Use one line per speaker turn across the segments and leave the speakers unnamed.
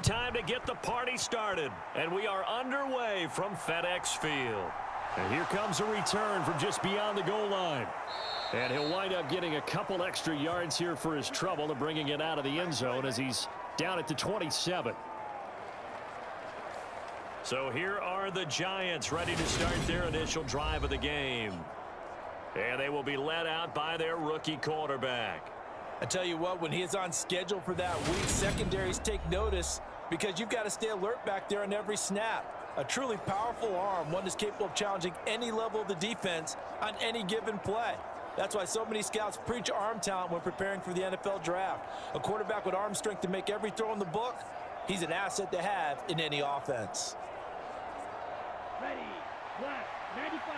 time to get the party started. And we are underway from FedEx Field. And here comes a return from just beyond the goal line. And he'll wind up getting a couple extra yards here for his trouble and bringing it out of the end zone as he's down at the 27. So here are the Giants ready to start their initial drive of the game. And they will be led out by their rookie quarterback.
I tell you what, when he is on schedule for that week, secondaries take notice because you've got to stay alert back there on every snap. A truly powerful arm, one that's capable of challenging any level of the defense on any given play. That's why so many scouts preach arm talent when preparing for the NFL draft. A quarterback with arm strength to make every throw in the book, he's an asset to have in any offense.
Ready, black, 95.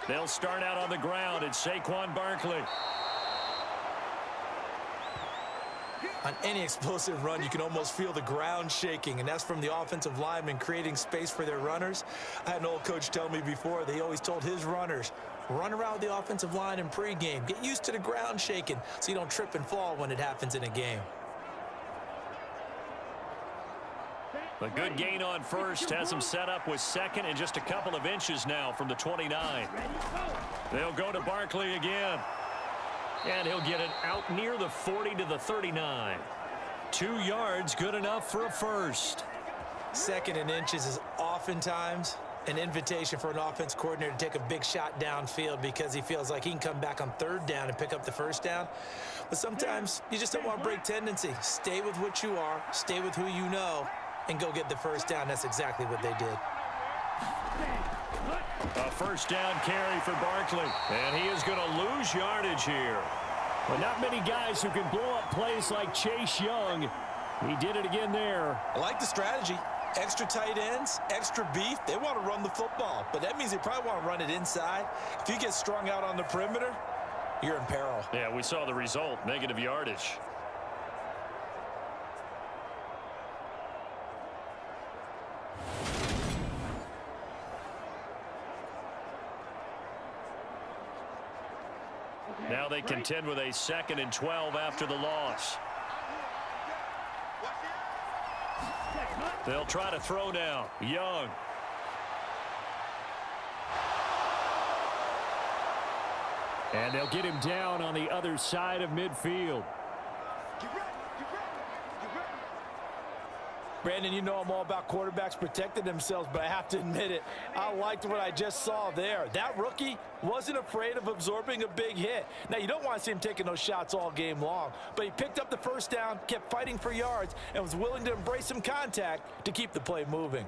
They'll start out on the ground. It's Saquon Barkley.
On any explosive run, you can almost feel the ground shaking, and that's from the offensive linemen creating space for their runners. I had an old coach tell me before, they always told his runners, run around the offensive line in pregame. Get used to the ground shaking so you don't trip and fall when it happens in a game.
A good gain on first has him set up with second and just a couple of inches now from the 29. They'll go to Barkley again. And he'll get it out near the 40 to the 39. 2 yards, good enough for a first.
Second and inches is oftentimes an invitation for an offense coordinator to take a big shot downfield because he feels like he can come back on third down and pick up the first down. But sometimes you just don't want to break tendency. Stay with what you are, stay with who you know, and go get the first down. That's exactly what they did.
A first down carry for Barkley. And he is going to lose yardage here. But not many guys who can blow up plays like Chase Young. He did it again there.
I like the strategy. Extra tight ends, extra beef. They want to run the football. But that means they probably want to run it inside. If you get strung out on the perimeter, you're in peril.
Yeah, we saw the result. Negative yardage. Now they contend with a 2nd and 12 after the loss. They'll try to throw now. Young. And they'll get him down on the other side of midfield.
Brandon, you know I'm all about quarterbacks protecting themselves, but I have to admit it, I liked what I just saw there. That rookie wasn't afraid of absorbing a big hit. Now, you don't want to see him taking those shots all game long, but he picked up the first down, kept fighting for yards, and was willing to embrace some contact to keep the play moving.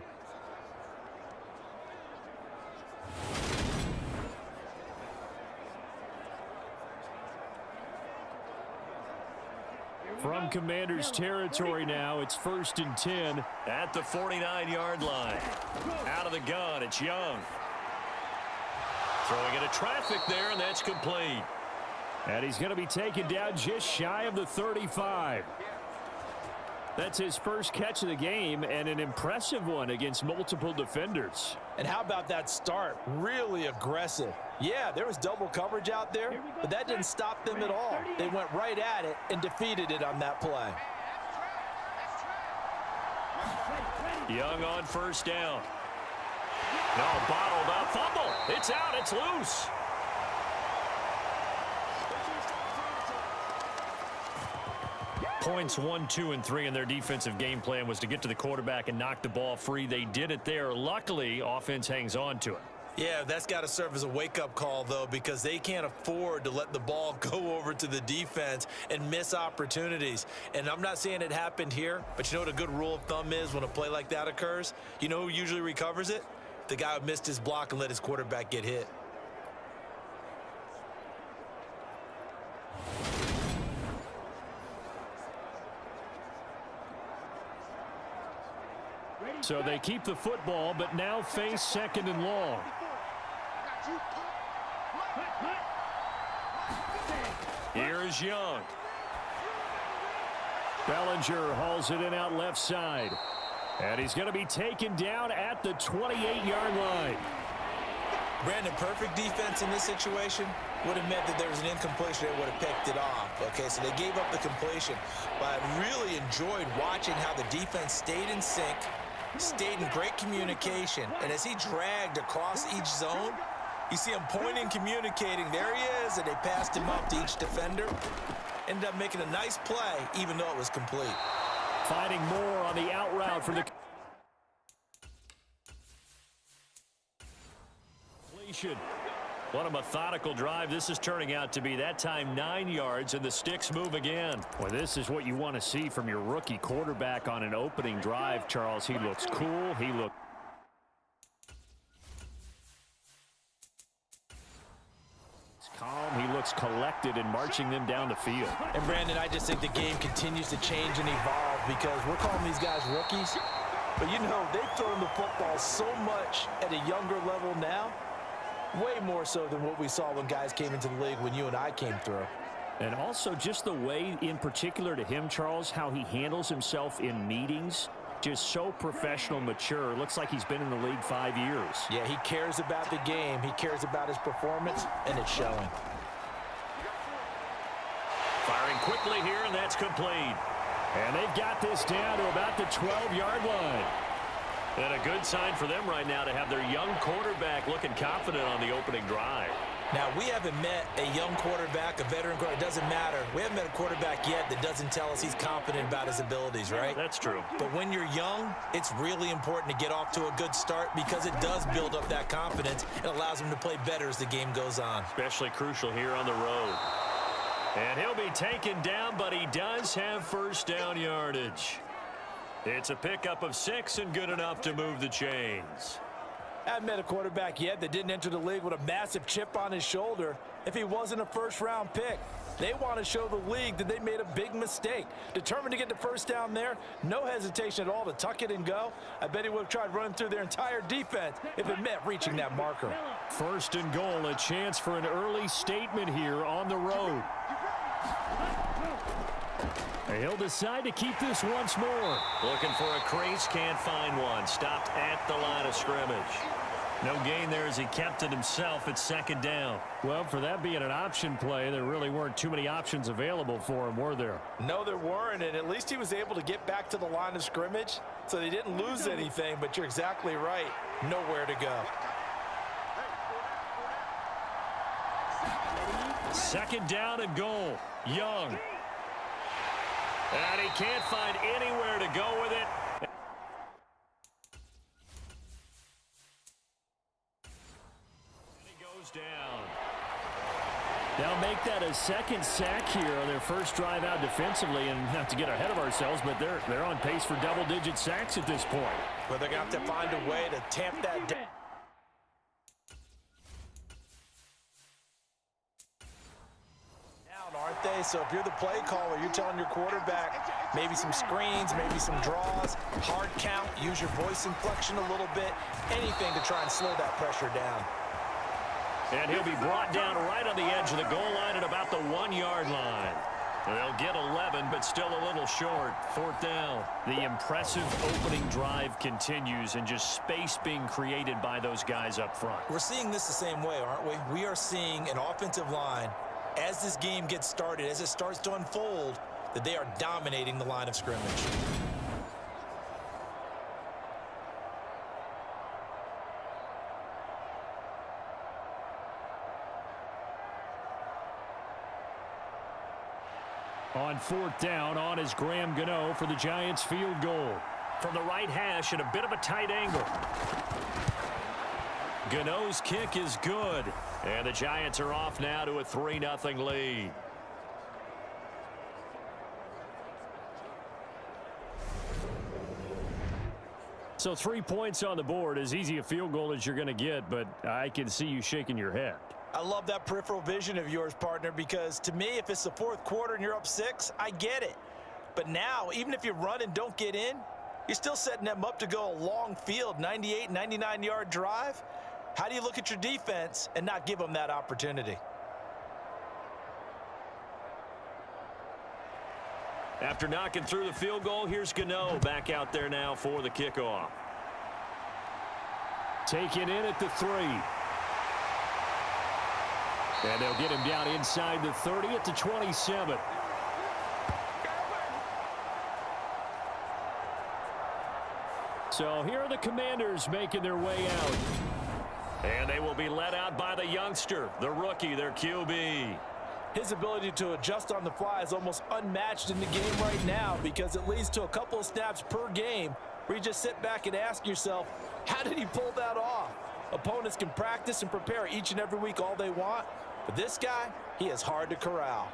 From Commander's territory now, it's 1st and 10 at the 49-yard line. Out of the gun, it's Young. Throwing into traffic there, and that's complete. And he's going to be taken down just shy of the 35. That's his first catch of the game, and an impressive one against multiple defenders.
And how about that start? Really aggressive. Yeah, there was double coverage out there, but that didn't stop them at all. They went right at it and defeated it on that play.
Young on first down. No, bottled up. Fumble. It's out. It's loose. Points 1, 2, and 3 in their defensive game plan was to get to the quarterback and knock the ball free. They did it there. Luckily, offense hangs on to it.
Yeah, that's got to serve as a wake-up call, though, because they can't afford to let the ball go over to the defense and miss opportunities. And I'm not saying it happened here, but you know what a good rule of thumb is when a play like that occurs? You know who usually recovers it? The guy who missed his block and let his quarterback get hit.
So they keep the football, but now face 2nd and long. Here's Young. Bellinger hauls it in out left side. And he's going to be taken down at the 28-yard line.
Brandon, perfect defense in this situation. would have meant that there was an incompletion that would have picked it off. Okay, so they gave up the completion. But I really enjoyed watching how the defense stayed in sync, stayed in great communication. And as he dragged across each zone, you see him pointing, communicating. There he is, and they passed him up to each defender. Ended up making a nice play, even though it was complete.
Finding more on the out route for the completion. What a methodical drive this is turning out to be. That time 9 yards, and the sticks move again. Well, this is what you want to see from your rookie quarterback on an opening drive, Charles. He looks cool. He looks calm. He looks collected in marching them down the field.
And, Brandon, I just think the game continues to change and evolve because we're calling these guys rookies. But, you know, they've thrown the football so much at a younger level now. Way more so than what we saw when guys came into the league when you and I came through.
And also just the way, in particular to him, Charles, how he handles himself in meetings. Just so professional, mature. Looks like he's been in the league 5 years.
Yeah, he cares about the game. He cares about his performance, and it's showing.
Firing quickly here, and that's complete. And they've got this down to about the 12-yard line. And a good sign for them right now to have their young quarterback looking confident on the opening drive.
Now, we haven't met a young quarterback, a veteran quarterback. It doesn't matter. We haven't met a quarterback yet that doesn't tell us he's confident about his abilities, right?
That's true.
But when you're young, it's really important to get off to a good start because it does build up that confidence. It allows him to play better as the game goes on.
Especially crucial here on the road. And he'll be taken down, but he does have first down yardage. It's a pickup of 6 and good enough to move the chains.
I haven't met a quarterback yet that didn't enter the league with a massive chip on his shoulder if he wasn't a first-round pick. They want to show the league that they made a big mistake. Determined to get the first down there, no hesitation at all to tuck it and go. I bet he would have tried running through their entire defense if it meant reaching that marker.
First and goal, a chance for an early statement here on the road. He'll decide to keep this once more. Looking for a crease, can't find one. Stopped at the line of scrimmage. No gain there as he kept it himself at second down. Well, for that being an option play, there really weren't too many options available for him, were there?
No, there weren't, and at least he was able to get back to the line of scrimmage, so they didn't lose anything, but you're exactly right. Nowhere to go.
Second down and goal. Young. And he can't find anywhere to go with it. And he goes down. They'll make that a second sack here on their first drive out defensively, and not to get ahead of ourselves, but they're on pace for double-digit sacks at this point.
But they're going to have to find a way to tamp that down. Aren't they? So if you're the play caller, you're telling your quarterback maybe some screens, maybe some draws, hard count, use your voice inflection a little bit, anything to try and slow that pressure down.
And he'll be brought down right on the edge of the goal line at about the 1-yard line. They'll get 11, but still a little short. Fourth down. The impressive opening drive continues, and just space being created by those guys up front.
We're seeing this the same way, aren't we? We are seeing an offensive line, as this game gets started, as it starts to unfold, that they are dominating the line of scrimmage.
On fourth down, on is Graham Gano for the Giants field goal. From the right hash at a bit of a tight angle. Gano's kick is good. And the Giants are off now to a 3-0 lead. So 3 points on the board, as easy a field goal as you're going to get, but I can see you shaking your head.
I love that peripheral vision of yours, partner, because to me, if it's the fourth quarter and you're up 6, I get it. But now, even if you run and don't get in, you're still setting them up to go a long field, 98, 99-yard drive. How do you look at your defense and not give them that opportunity?
After knocking through the field goal, here's Gano back out there now for the kickoff. Taken in at the 3. And they'll get him down inside the 30 at the 27. So here are the Commanders making their way out. And they will be led out by the youngster, the rookie, their QB.
His ability to adjust on the fly is almost unmatched in the game right now because it leads to a couple of snaps per game where you just sit back and ask yourself, how did he pull that off? Opponents can practice and prepare each and every week all they want, but this guy, he is hard to corral.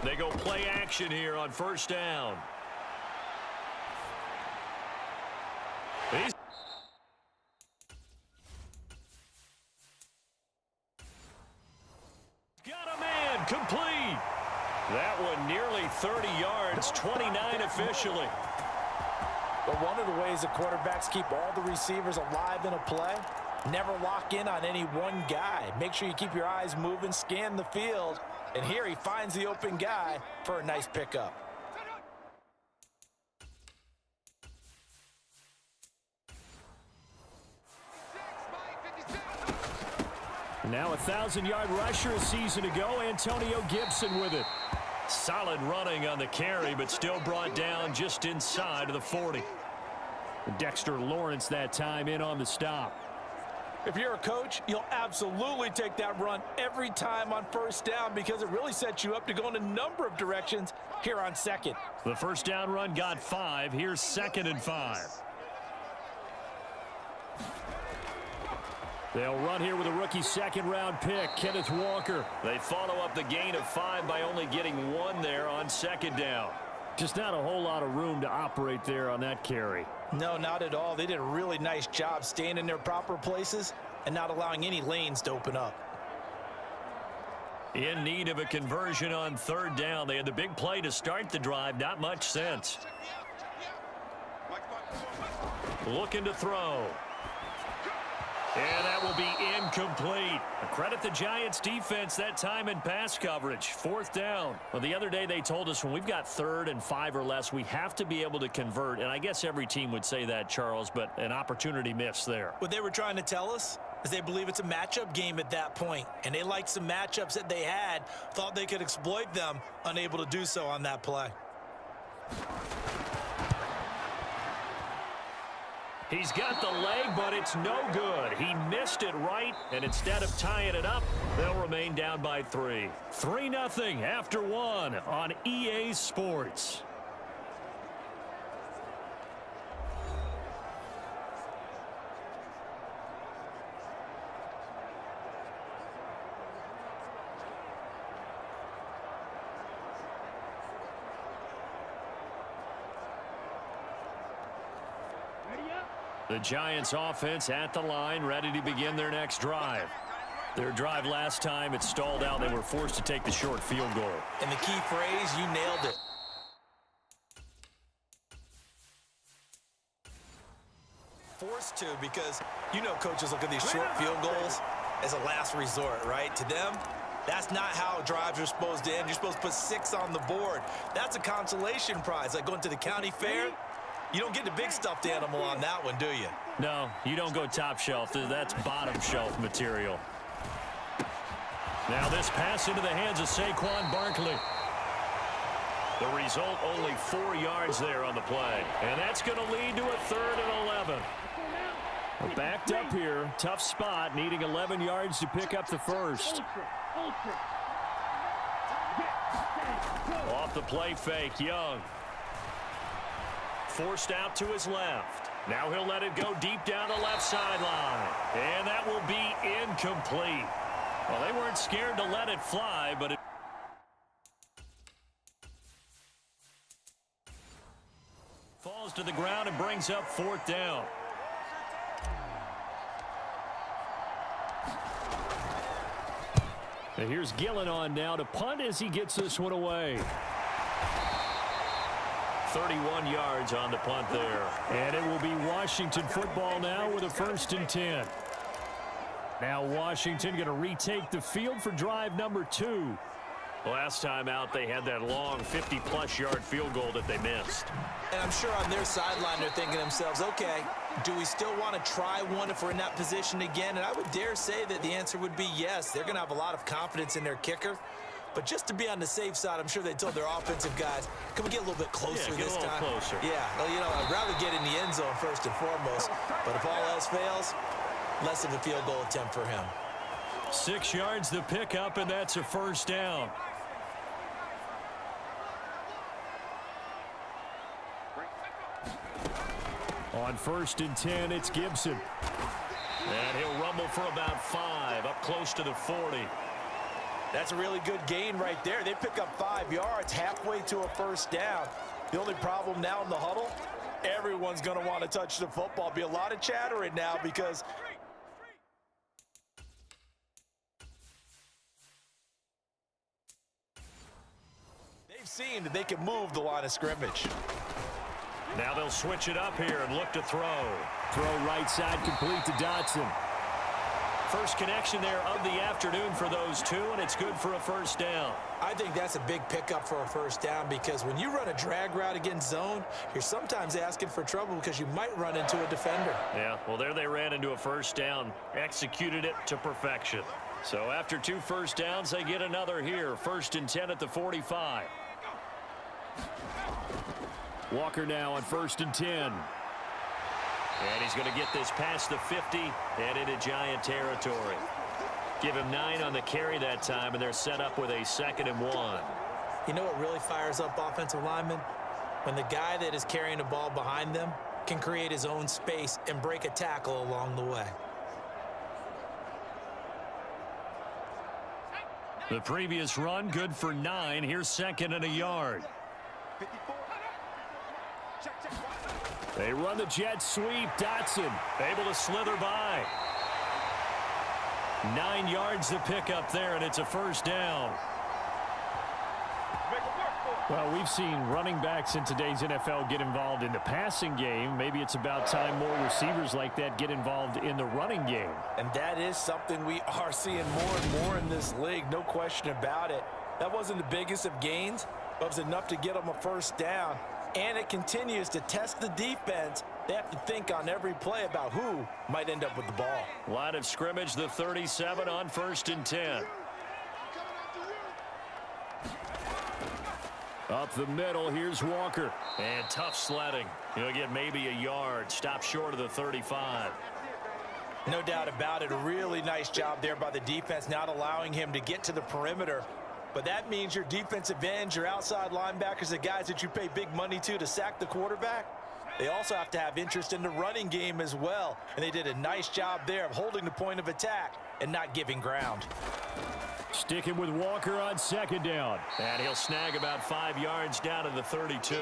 They go play action here on first down. He's got a man complete. That one nearly 30 yards, 29 officially.
But one of the ways the quarterbacks keep all the receivers alive in a play, never lock in on any one guy. Make sure you keep your eyes moving, scan the field, and here he finds the open guy for a nice pickup.
Now a 1,000-yard rusher a season ago, Antonio Gibson with it. Solid running on the carry, but still brought down just inside of the 40. Dexter Lawrence that time in on the stop.
If you're a coach, you'll absolutely take that run every time on first down because it really sets you up to go in a number of directions here on second.
The first down run got 5. Here's 2nd and 5. They'll run here with a rookie second-round pick, Kenneth Walker. They follow up the gain of 5 by only getting 1 there on 2nd down. Just not a whole lot of room to operate there on that carry.
No, not at all. They did a really nice job staying in their proper places and not allowing any lanes to open up.
In need of a conversion on 3rd down. They had the big play to start the drive. Not much sense. Looking to throw. And that will be incomplete. Credit the Giants defense that time in pass coverage. 4th down. Well, the other day they told us when we've got 3rd and 5 or less, we have to be able to convert. And I guess every team would say that, Charles, but an opportunity missed there.
What they were trying to tell us is they believe it's a matchup game at that point. And they liked some matchups that they had, thought they could exploit them, unable to do so on that play.
He's got the leg, but it's no good. He missed it right, and instead of tying it up, they'll remain down by 3. 3-0 after 1 on EA Sports. The Giants offense at the line, ready to begin their next drive. Their drive last time, it stalled out. They were forced to take the short field goal.
And the key phrase, you nailed it. Forced to, because you know coaches look at these short field goals as a last resort, right? To them, that's not how drives are supposed to end. You're supposed to put 6 on the board. That's a consolation prize, like going to the county fair. You don't get the big stuffed animal on that one, do you?
No, you don't go top shelf. That's bottom shelf material. Now this pass into the hands of Saquon Barkley. The result, only 4 yards there on the play. And that's going to lead to a 3rd and 11. We're backed up here. Tough spot, needing 11 yards to pick up the first. Off the play fake, Young. Forced out to his left. Now he'll let it go deep down the left sideline. And that will be incomplete. Well, they weren't scared to let it fly, but it falls to the ground and brings up 4th down. And here's Gillen on now to punt as he gets this one away. 31 yards on the punt there. And it will be Washington football now with a 1st and 10. Now Washington going to retake the field for drive number 2. Last time out, they had that long 50-plus yard field goal that they missed.
And I'm sure on their sideline they're thinking to themselves, okay, do we still want to try one if we're in that position again? And I would dare say that the answer would be yes. They're going to have a lot of confidence in their kicker. But just to be on the safe side, I'm sure they told their offensive guys, can we get a little bit closer this time?
Closer.
Yeah, well, you know, I'd rather get in the end zone first and foremost. But if all else fails, less of a field goal attempt for him.
6 yards the pickup, and that's a first down. On 1st and 10, it's Gibson. And he'll rumble for about 5, up close to the 40.
That's a really good gain right there. They pick up 5 yards halfway to a first down. The only problem now in the huddle, everyone's going to want to touch the football. Be a lot of chattering now because they've seen that they can move the line of scrimmage.
Now they'll switch it up here and look to throw. Throw right side, complete to Dotson. First connection there of the afternoon for those two, and it's good for a first down.
I think that's a big pickup for a first down because when you run a drag route against zone, you're sometimes asking for trouble because you might run into a defender.
Yeah, well, there they ran into a first down, executed it to perfection. So after 2 first downs, they get another here. 1st and 10 at the 45. Walker now on 1st and 10. And he's going to get this past the 50 and into Giant territory. Give him 9 on the carry that time, and they're set up with a 2nd and 1.
You know what really fires up offensive linemen? When the guy that is carrying the ball behind them can create his own space and break a tackle along the way.
The previous run, good for 9. Here's 2nd and a yard. They run the jet sweep. Dotson able to slither by. 9 yards to pick up there, and it's a first down. Well, we've seen running backs in today's NFL get involved in the passing game. Maybe it's about time more receivers like that get involved in the running game.
And that is something we are seeing more and more in this league, no question about it. That wasn't the biggest of gains, but it was enough to get them a first down. And it continues to test the defense. They have to think on every play about who might end up with the ball.
Line of scrimmage, the 37 on 1st and 10. Up the middle, here's Walker. And tough sledding. He'll get maybe a yard. Stop short of the 35.
No doubt about it. A really nice job there by the defense, not allowing him to get to the perimeter. But that means your defensive ends, your outside linebackers, the guys that you pay big money to sack the quarterback, they also have to have interest in the running game as well. And they did a nice job there of holding the point of attack and not giving ground.
Sticking with Walker on 2nd down. And he'll snag about 5 yards down to the 32.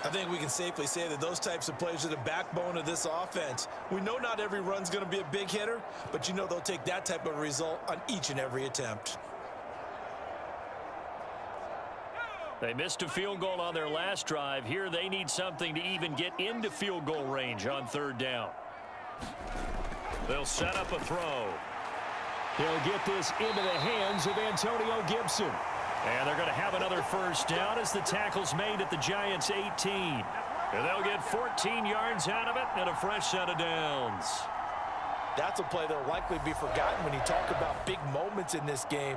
I think we can safely say that those types of plays are the backbone of this offense. We know not every run's going to be a big hitter, but you know they'll take that type of result on each and every attempt.
They missed a field goal on their last drive. Here they need something to even get into field goal range on 3rd down. They'll set up a throw. He'll get this into the hands of Antonio Gibson. And they're going to have another first down as the tackle's made at the Giants' 18. And they'll get 14 yards out of it and a fresh set of downs.
That's a play that'll likely be forgotten when you talk about big moments in this game.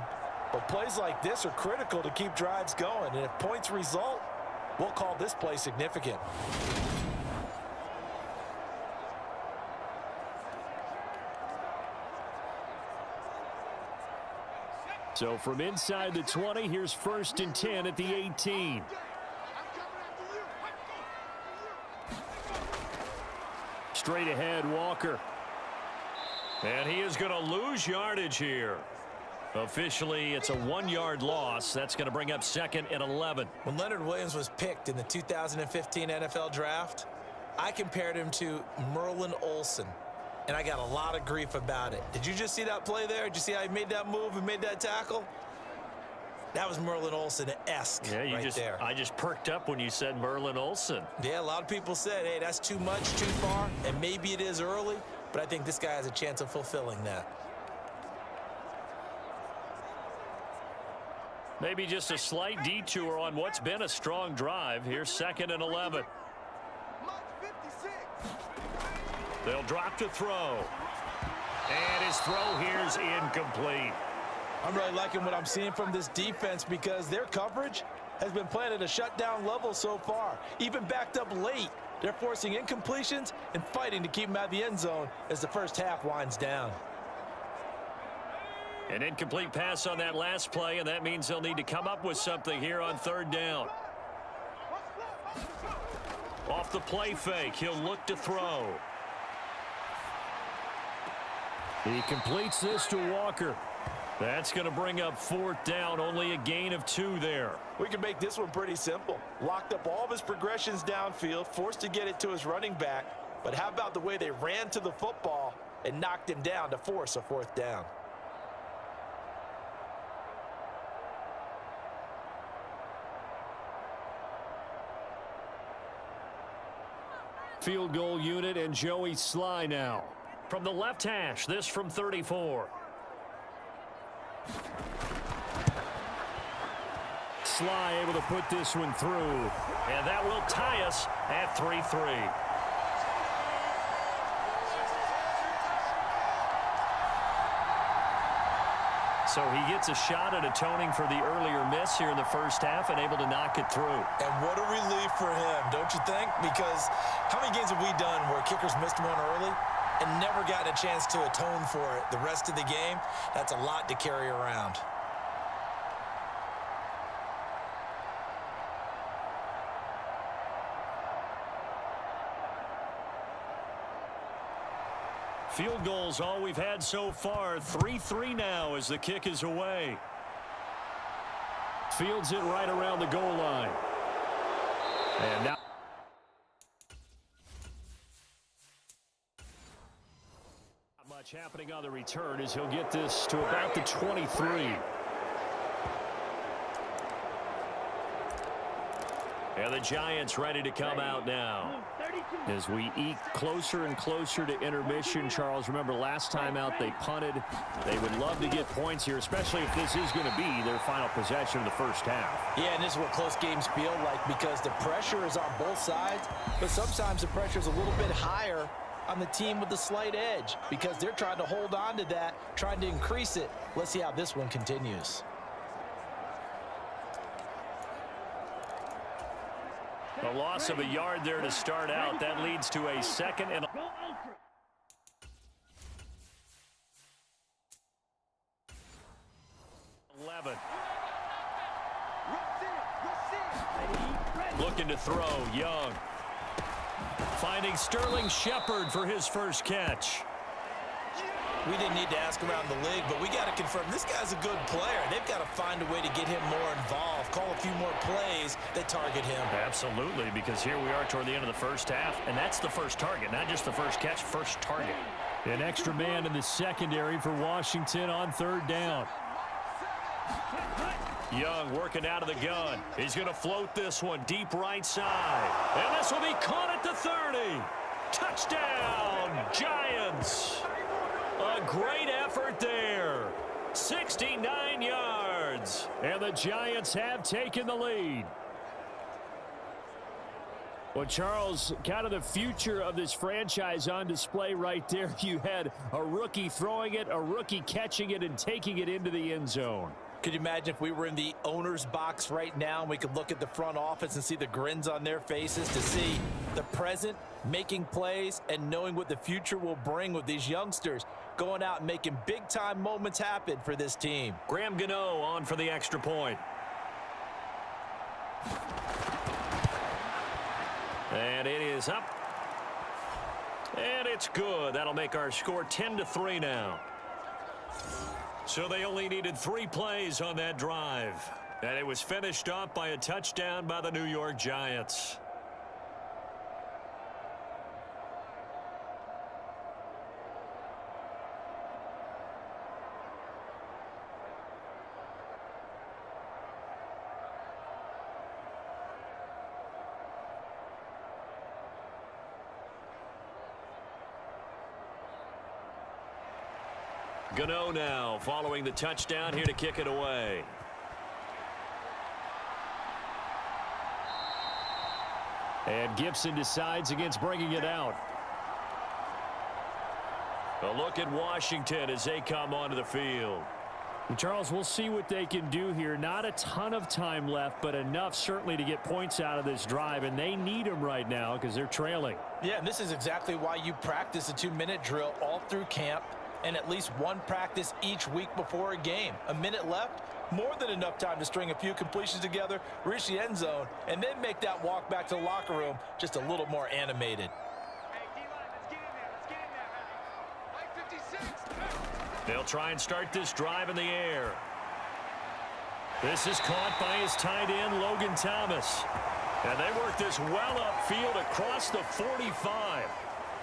But plays like this are critical to keep drives going. And if points result, we'll call this play significant.
So from inside the 20, here's 1st and 10 at the 18. Straight ahead, Walker. And he is going to lose yardage here. Officially, it's a 1-yard loss. That's going to bring up 2nd and 11.
When Leonard Williams was picked in the 2015 NFL Draft, I compared him to Merlin Olsen, and I got a lot of grief about it. Did you just see that play there? Did you see how he made that move and made that tackle? That was Merlin Olsen-esque there.
I just perked up when you said Merlin Olsen.
Yeah, a lot of people said, hey, that's too much, too far, and maybe it is early. but I think this guy has a chance of fulfilling that.
Maybe just a slight detour on what's been a strong drive. Here's 2nd and 11. They'll drop to throw. And his throw here's incomplete.
I'm really liking what I'm seeing from this defense because their coverage has been playing at a shutdown level so far. Even backed up late, they're forcing incompletions and fighting to keep them out of the end zone as the first half winds down.
An incomplete pass on that last play, and that means they'll need to come up with something here on 3rd down. Off the play fake, he'll look to throw. He completes this to Walker. That's going to bring up 4th down, only a gain of 2 there.
We can make this one pretty simple. Locked up all of his progressions downfield, forced to get it to his running back. But how about the way they ran to the football and knocked him down to force a 4th down?
Field goal unit and Joey Sly now. From the left hash, this from 34. Sly able to put this one through. And that will tie us at 3-3. So he gets a shot at atoning for the earlier miss here in the first half and able to knock it through.
And what a relief for him, don't you think? Because how many games have we done where kickers missed one early and never gotten a chance to atone for it the rest of the game? That's a lot to carry around.
Field goals all we've had so far. 3-3 now as the kick is away. Fields it right around the goal line. And now not much happening on the return as he'll get this to about the 23. And the Giants ready to come out now. As we eke closer and closer to intermission, Charles, remember last time out they punted. They would love to get points here, especially if this is going to be their final possession of the first half.
Yeah, and this is what close games feel like because the pressure is on both sides, but sometimes the pressure is a little bit higher on the team with the slight edge because they're trying to hold on to that, trying to increase it. Let's see how this one continues.
A loss of a yard there to start out. That leads to a 2nd and 11. Looking to throw, Young. Finding Sterling Shepard for his first catch.
We didn't need to ask around the league, but we got to confirm this guy's a good player. They've got to find a way to get him more involved, call a few more plays that target him.
Absolutely, because here we are toward the end of the first half, and that's the first target, not just the first catch, first target. An extra man in the secondary for Washington on 3rd down. Young working out of the gun. He's going to float this one deep right side. And this will be caught at the 30. Touchdown, Giants. A great effort there. 69 yards. And the Giants have taken the lead. Well, Charles, kind of the future of this franchise on display right there. You had a rookie throwing it, a rookie catching it, and taking it into the end zone.
Could you imagine if we were in the owner's box right now and we could look at the front office and see the grins on their faces to see the present making plays and knowing what the future will bring with these youngsters going out and making big-time moments happen for this team.
Graham Gano on for the extra point. And it is up. And it's good. That'll make our score 10-3 now. So they only needed 3 plays on that drive. And it was finished off by a touchdown by the New York Giants. Gano now following the touchdown here to kick it away. And Gibson decides against bringing it out. A look at Washington as they come onto the field.
And Charles, we'll see what they can do here. Not a ton of time left, but enough certainly to get points out of this drive, and they need them right now because they're trailing.
Yeah, and this is exactly why you practice a 2-minute drill all through camp and at least one practice each week before a game. A minute left, more than enough time to string a few completions together, reach the end zone, and then make that walk back to the locker room just a little more animated.
They'll try and start this drive in the air. This is caught by his tight end, Logan Thomas. And they work this well upfield across the 45.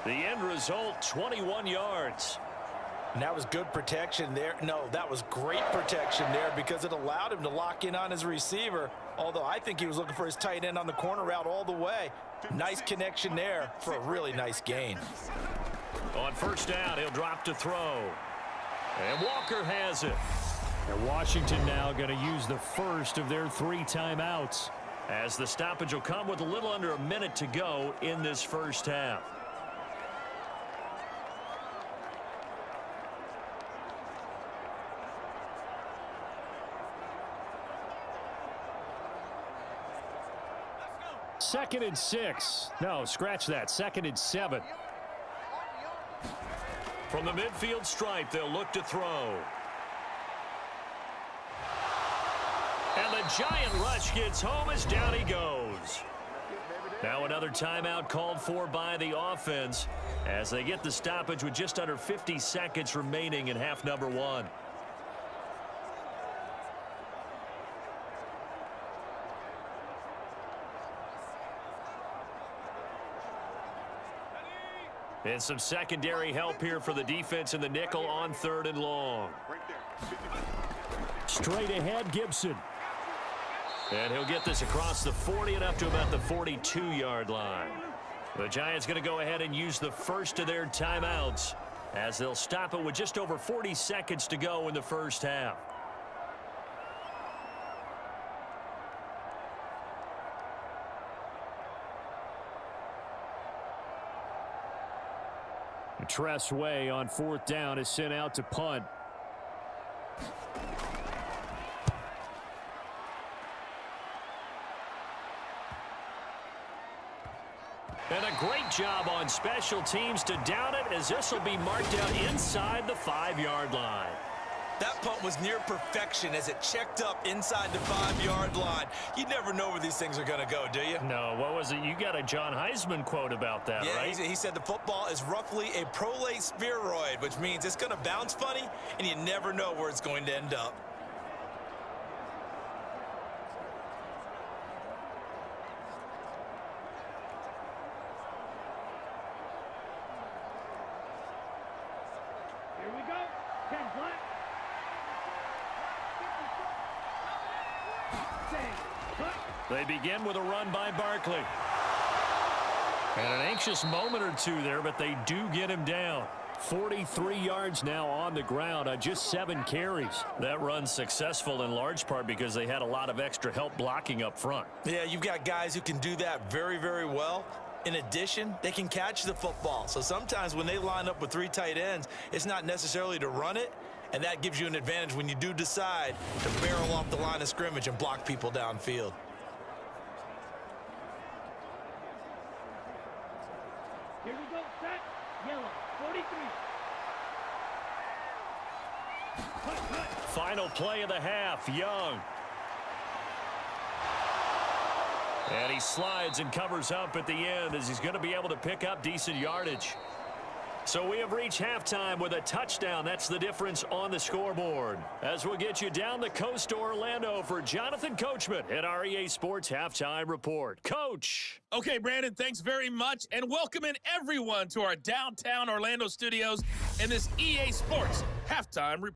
The end result, 21 yards.
And that was good protection there. No, that was great protection there because it allowed him to lock in on his receiver, although I think he was looking for his tight end on the corner route all the way. Nice connection there for a really nice gain.
On first down, he'll drop to throw. And Walker has it.
And Washington now going to use the first of their 3 timeouts.
As the stoppage will come with a little under a minute to go in this first half.
Second and 6. No, scratch that. 2nd and 7.
From the midfield stripe, they'll look to throw. And the giant rush gets home as down he goes. Now another timeout called for by the offense as they get the stoppage with just under 50 seconds remaining in half number 1. And some secondary help here for the defense in the nickel on 3rd and long.
Straight ahead, Gibson.
And he'll get this across the 40 and up to about the 42-yard line. The Giants going to go ahead and use the first of their timeouts as they'll stop it with just over 40 seconds to go in the first half.
Tress Way on 4th down is sent out to punt.
And a great job on special teams to down it as this will be marked out inside the 5-yard line.
That punt was near perfection as it checked up inside the 5-yard line. You never know where these things are going to go, do you?
No, what was it? You got a John Heisman quote about that,
yeah,
right?
He said the football is roughly a prolate spheroid, which means it's going to bounce funny, and you never know where it's going to end up.
Here we go. 10 black.
They begin with a run by Barkley. And an anxious moment or two there, but they do get him down.
43 yards now on the ground on just 7 carries.
That run's successful in large part because they had a lot of extra help blocking up front.
Yeah, you've got guys who can do that very, very well. In addition, they can catch the football. So sometimes when they line up with 3 tight ends, it's not necessarily to run it, and that gives you an advantage when you do decide to barrel off the line of scrimmage and block people downfield.
Here we go. Set. Yellow. 43.
Final play of the half, Young. And he slides and covers up at the end as he's going to be able to pick up decent yardage. So we have reached halftime with a touchdown. That's the difference on the scoreboard. As we'll get you down the coast to Orlando for Jonathan Coachman at our EA Sports Halftime Report. Coach.
Okay, Brandon, thanks very much. And welcoming everyone to our downtown Orlando studios and this EA Sports Halftime Report.